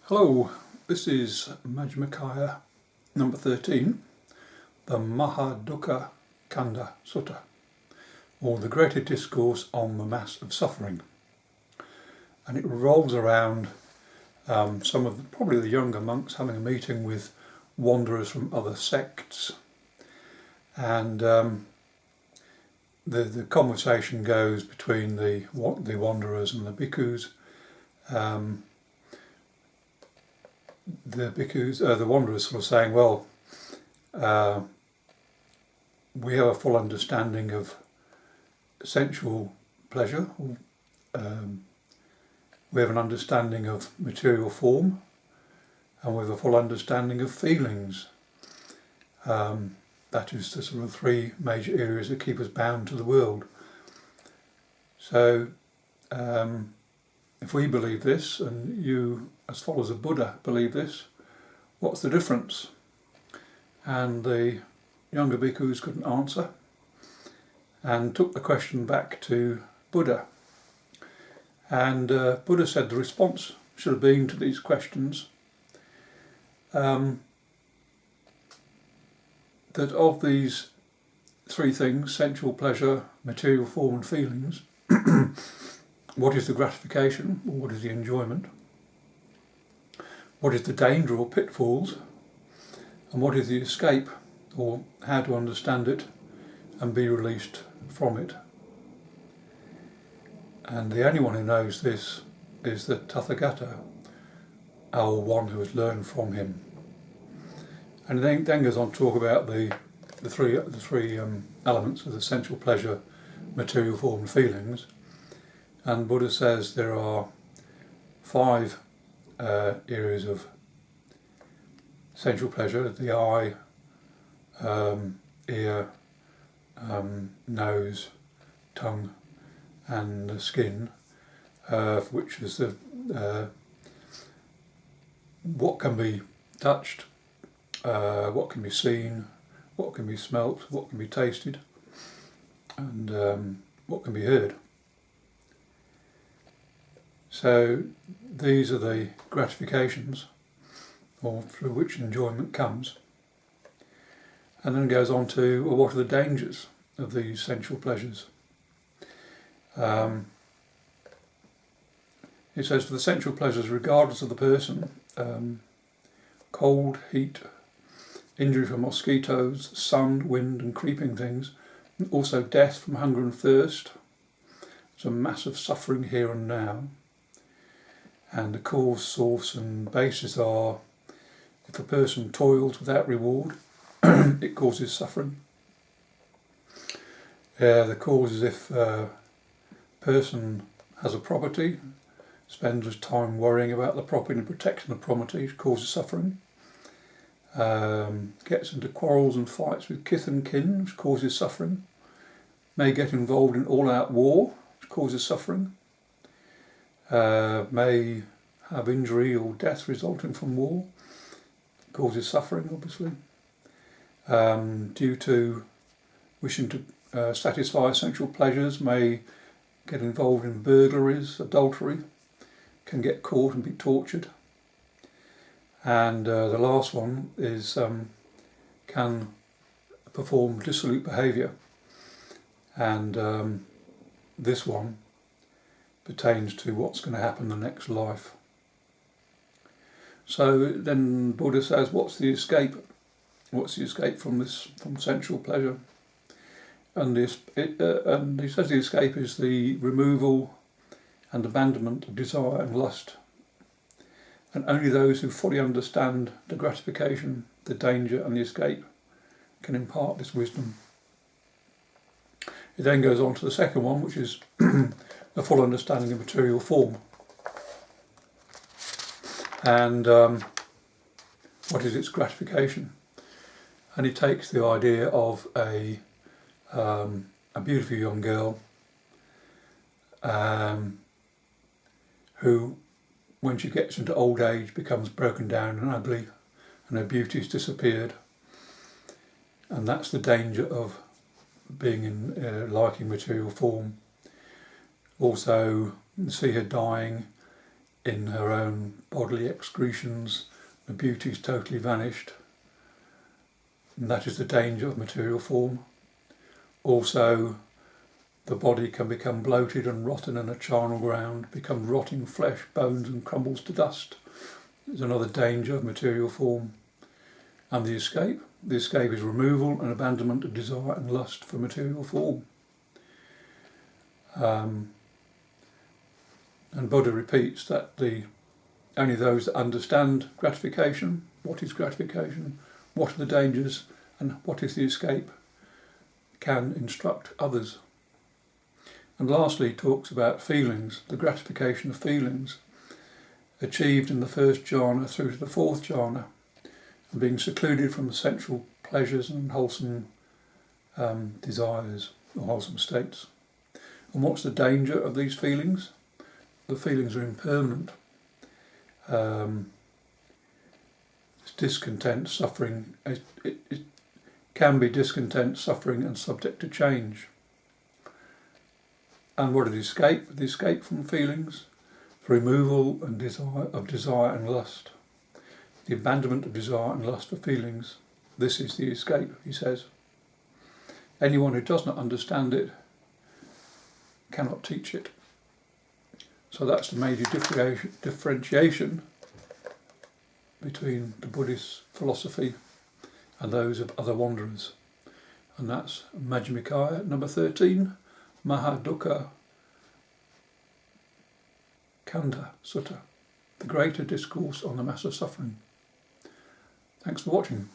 Hello, this is Majjhima Nikaya number 13, the Mahadukkhakkhandha Sutta, or the Greater Discourse on the Mass of Suffering. And it revolves around some of probably the younger monks having a meeting with wanderers from other sects. And the conversation goes between the wanderers and the bhikkhus. The wanderers sort of saying, well, we have a full understanding of sensual pleasure, we have an understanding of material form, and we have a full understanding of feelings. That is the sort of three major areas that keep us bound to the world. So if we believe this, and you, as followers of Buddha, believe this, what's the difference? And the younger bhikkhus couldn't answer, and took the question back to Buddha. And Buddha said the response should have been to these questions that of these three things, sensual pleasure, material form and feelings, what is the gratification, or what is the enjoyment? What is the danger or pitfalls? And what is the escape, or how to understand it and be released from it? And the only one who knows this is the Tathagata, or one who has learned from him. And then goes on to talk about the three elements of the sensual pleasure, material form and feelings. And Buddha says there are 5 areas of sensual pleasure: the eye, ear, nose, tongue and the skin, which is the what can be touched, what can be seen, what can be smelt, what can be tasted, and what can be heard. So these are the gratifications, or through which enjoyment comes. And then it goes on to, well, what are the dangers of these sensual pleasures? It says, for the sensual pleasures, regardless of the person, cold, heat, injury from mosquitoes, sun, wind and creeping things, and also death from hunger and thirst. There's a massive suffering here and now. And the cause, source and basis are, if a person toils without reward, it causes suffering. The cause is if a person has a property, spends his time worrying about the property and protecting the property, it causes suffering. Gets into quarrels and fights with kith and kin, which causes suffering. May get involved in all-out war, which causes suffering. May have injury or death resulting from war, causes suffering, obviously. Due to wishing to satisfy sensual pleasures, may get involved in burglaries, adultery, can get caught and be tortured. And the last one is can perform dissolute behaviour, and this one pertains to what's going to happen in the next life. So then Buddha says, what's the escape? What's the escape from sensual pleasure? And he says the escape is the removal and abandonment of desire and lust. And only those who fully understand the gratification, the danger and the escape can impart this wisdom. It then goes on to the second one, which is a full understanding of material form. And what is its gratification? And he takes the idea of a beautiful young girl who, when she gets into old age, becomes broken down and ugly, and her beauty's disappeared. And that's the danger of being in liking material form. Also, see her dying, in her own bodily excretions, the beauty is totally vanished. And that is the danger of material form. Also, the body can become bloated and rotten in a charnel ground, become rotting flesh, bones, and crumbles to dust. There's another danger of material form. And the escape? The escape is removal and abandonment of desire and lust for material form. And Buddha repeats that only those that understand gratification, what is gratification, what are the dangers, and what is the escape, can instruct others. And lastly, he talks about feelings, the gratification of feelings, achieved in the first jhana through to the fourth jhana, and being secluded from the sensual pleasures and wholesome desires or wholesome states. And what's the danger of these feelings? The feelings are impermanent. It's discontent, suffering. It can be discontent, suffering, and subject to change. And what is the escape? The escape from feelings, the removal and desire and lust. The abandonment of desire and lust for feelings. This is the escape, he says. Anyone who does not understand it cannot teach it. So that's the major differentiation between the Buddhist philosophy and those of other wanderers. And that's Majjhima Nikaya, number 13, Mahadukkhakkhandha Sutta, the greater discourse on the mass of suffering. Thanks for watching.